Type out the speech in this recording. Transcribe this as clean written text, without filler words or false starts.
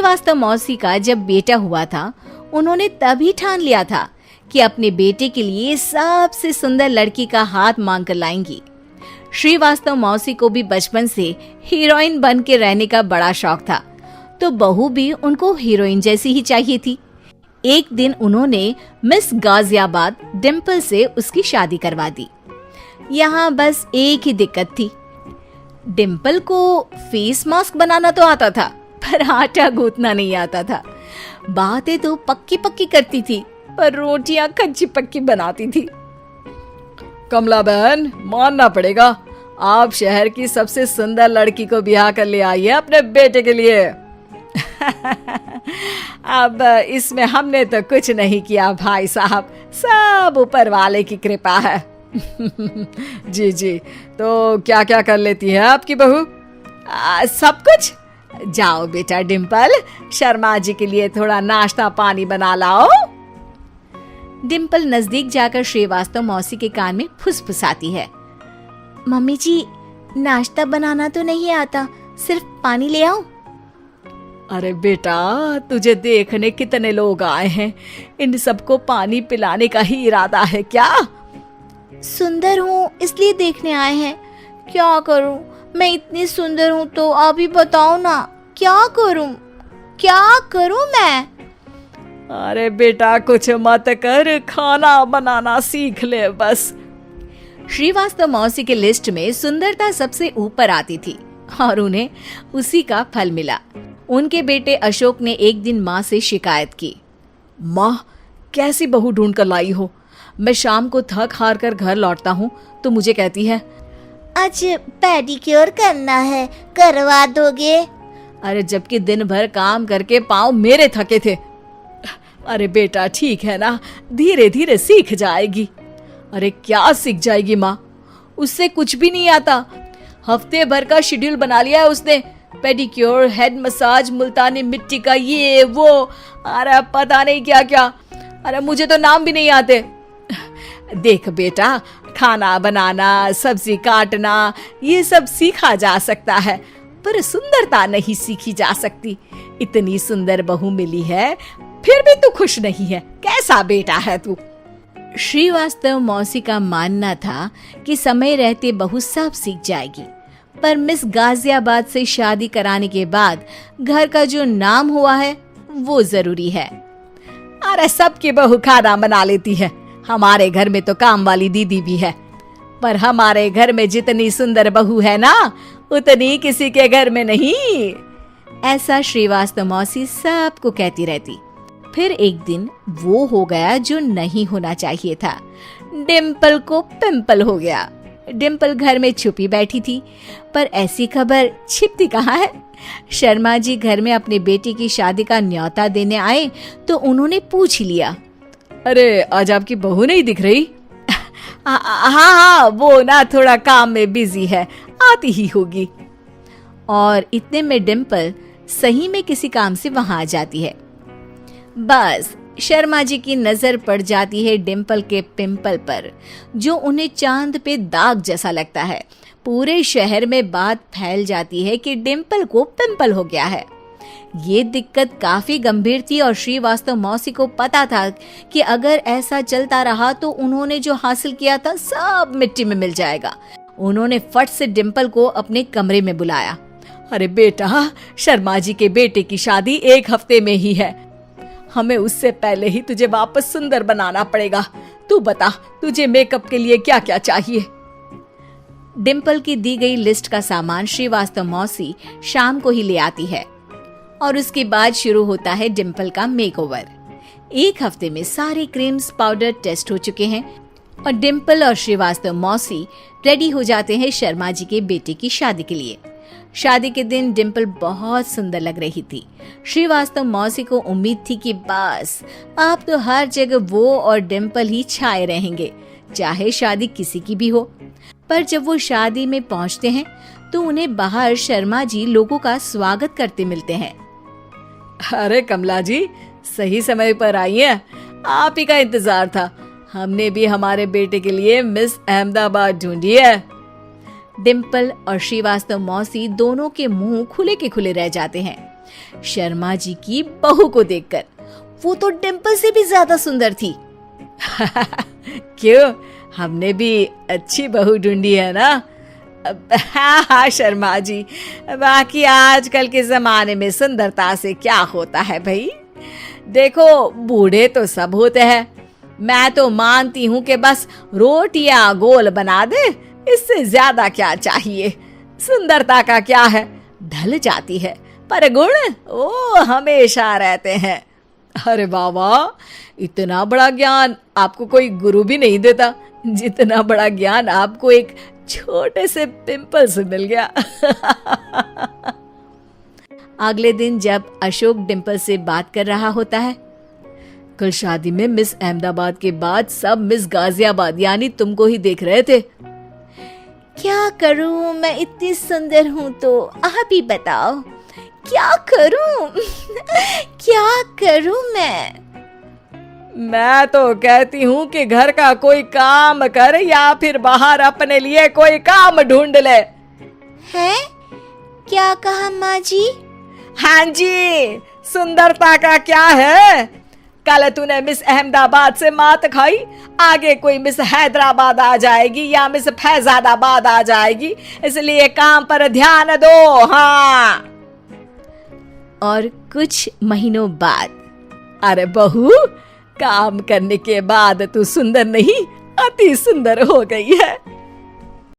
श्रीवास्तव मौसी का जब बेटा हुआ था, उन्होंने तभी ठान लिया था कि अपने बेटे के लिए सबसे सुंदर लड़की का हाथ मांग कर लाएंगी। श्रीवास्तव मौसी को भी बचपन से हीरोइन बन के रहने का बड़ा शौक था, तो बहू भी उनको हीरोइन जैसी ही चाहिए थी। एक दिन उन्होंने मिस गाजियाबाद डिम्पल से उसकी शादी करवा दी। यहाँ बस एक ही दिक्कत थी, डिम्पल को फेस मास्क बनाना तो आता था, पर आटा गूंथना नहीं आता था। बातें तो पक्की पक्की करती थी, पर रोटियां कच्ची पक्की बनाती थी। कमला बहन, मानना पड़ेगा, आप शहर की सबसे सुंदर लड़की को ब्याह कर ले आई है अपने बेटे के लिए। अब इसमें हमने तो कुछ नहीं किया भाई साहब, सब ऊपर वाले की कृपा है। जी जी, तो क्या क्या कर लेती है आपकी बहू? सब कुछ। जाओ बेटा डिम्पल, शर्मा जी के लिए थोड़ा नाश्ता पानी बना लाओ। डिम्पल नजदीक जाकर श्रीवास्तव मौसी के कान में फुसफुसाती है। मम्मी जी, नाश्ता बनाना तो नहीं आता, सिर्फ पानी ले आओ। अरे बेटा, तुझे देखने कितने लोग आए हैं, इन सबको पानी पिलाने का ही इरादा है क्या? सुंदर हूँ इसलिए देखने आए हैं। क्या करूँ, मैं इतनी सुंदर हूँ तो आप ही बताओ ना, क्या करूँ मैं? अरे बेटा, कुछ मत कर, खाना बनाना सीख ले बस। श्रीवास्तव मौसी के लिस्ट में सुंदरता सबसे ऊपर आती थी और उन्हें उसी का फल मिला। उनके बेटे अशोक ने एक दिन माँ से शिकायत की। माँ, कैसी बहू ढूंढ कर लाई हो? मैं शाम को थक हार कर घर लौटता हूँ तो मुझे कहती है, आज पेडिक्योर करना है, करवा दोगे? अरे जबकि दिन भर काम करके पाँव मेरे थके थे। अरे बेटा, ठीक है ना, धीरे धीरे सीख जाएगी। अरे क्या सीख जाएगी माँ, उससे कुछ भी नहीं आता। हफ्ते भर का शेड्यूल बना लिया है उसने, पेडिक्योर, हेड मसाज, मुल्तानी मिट्टी का ये वो, अरे पता नहीं क्या क्या। अरे मुझे तो नाम भी नहीं आते। देख बेटा, खाना बनाना, सब्जी काटना, ये सब सीखा जा सकता है, पर सुंदरता नहीं सीखी जा सकती। इतनी सुंदर बहू मिली है, फिर भी तू खुश नहीं है, कैसा बेटा है तू? श्रीवास्तव मौसी का मानना था कि समय रहते बहू सब सीख जाएगी, पर मिस गाजियाबाद से शादी कराने के बाद घर का जो नाम हुआ है वो जरूरी है। अरे सबकी बहू खाना बना लेती है, हमारे घर में तो काम वाली दीदी भी है, पर हमारे घर में जितनी सुंदर बहू है ना, उतनी किसी के घर में नहीं। ऐसा श्रीवास्तव मौसी सबको कहती रहती। फिर एक दिन वो हो गया जो नहीं होना चाहिए था, डिम्पल को पिंपल हो गया। डिम्पल घर में छुपी बैठी थी, पर ऐसी खबर छिपती कहाँ है। शर्मा जी घर में अपने बेटे की शादी का न्योता देने आए तो उन्होंने पूछ लिया, अरे आज आपकी बहू नहीं दिख रही? हाँ, वो ना थोड़ा काम में बिजी है, आती ही होगी। और इतने में डिम्पल सही में किसी काम से वहां आ जाती है। बस शर्मा जी की नजर पड़ जाती है डिम्पल के पिंपल पर, जो उन्हें चांद पे दाग जैसा लगता है। पूरे शहर में बात फैल जाती है कि डिम्पल को पिंपल हो गया है। ये दिक्कत काफी गंभीर थी और श्रीवास्तव मौसी को पता था कि अगर ऐसा चलता रहा तो उन्होंने जो हासिल किया था सब मिट्टी में मिल जाएगा। उन्होंने फट से डिम्पल को अपने कमरे में बुलाया। अरे बेटा, शर्मा जी के बेटे की शादी 1 हफ्ते में ही है, हमें उससे पहले ही तुझे वापस सुंदर बनाना पड़ेगा। तू बता, तुझे मेकअप के लिए क्या क्या चाहिए? डिम्पल की दी गई लिस्ट का सामान श्रीवास्तव मौसी शाम को ही ले आती है और उसके बाद शुरू होता है डिम्पल का मेकओवर। 1 हफ्ते में सारे क्रीम्स पाउडर टेस्ट हो चुके हैं और डिम्पल और श्रीवास्तव मौसी रेडी हो जाते हैं शर्मा जी के बेटे की शादी के लिए। शादी के दिन डिम्पल बहुत सुंदर लग रही थी। श्रीवास्तव मौसी को उम्मीद थी कि बस अब तो हर जगह वो और डिम्पल ही छाए रहेंगे, चाहे शादी किसी की भी हो। पर जब वो शादी में पहुंचते हैं तो उन्हें बाहर शर्मा जी लोगों का स्वागत करते मिलते हैं। अरे कमला जी, सही समय पर आई हैं, आप ही का इंतजार था। हमने भी हमारे बेटे के लिए मिस अहमदाबाद ढूंढी है। डिम्पल और श्रीवास्तव मौसी दोनों के मुंह खुले के खुले रह जाते हैं। शर्मा जी की बहू को देखकर। वो तो डिम्पल से भी ज्यादा सुंदर थी। क्यों, हमने भी अच्छी बहू ढूंढी है ना? हाँ हाँ शर्मा जी, बाकी आजकल के जमाने में सुंदरता से क्या होता है भाई। देखो, बूढ़े तो सब होते हैं। मैं तो मानती हूँ कि बस रोटियां गोल बना दे, इससे ज्यादा क्या चाहिए। सुंदरता का क्या है, ढल जाती है, पर गुण वो हमेशा रहते हैं। अरे बाबा, इतना बड़ा ज्ञान आपको कोई गुरु भी नहीं देता जितना बड़ा ज्ञान आपको एक छोटे से पिंपल से मिल गया। अगले दिन जब अशोक डिम्पल से बात कर रहा होता है, कल शादी में मिस अहमदाबाद के बाद सब मिस गाजियाबाद यानी तुमको ही देख रहे थे। क्या करूं, मैं इतनी सुंदर हूं तो आप ही बताओ क्या करूं। क्या करूं मैं तो कहती हूँ कि घर का कोई काम कर या फिर बाहर अपने लिए कोई काम ढूंढ ले। है? क्या कहा माँ जी? हाँ जी, सुंदरता का क्या है। कल तूने मिस अहमदाबाद से मात खाई, आगे कोई मिस हैदराबाद आ जाएगी या मिस फैजादाबाद आ जाएगी, इसलिए काम पर ध्यान दो। हाँ। और कुछ महीनों बाद, अरे बहू, काम करने के बाद तू सुंदर नहीं, अति सुंदर हो गई है।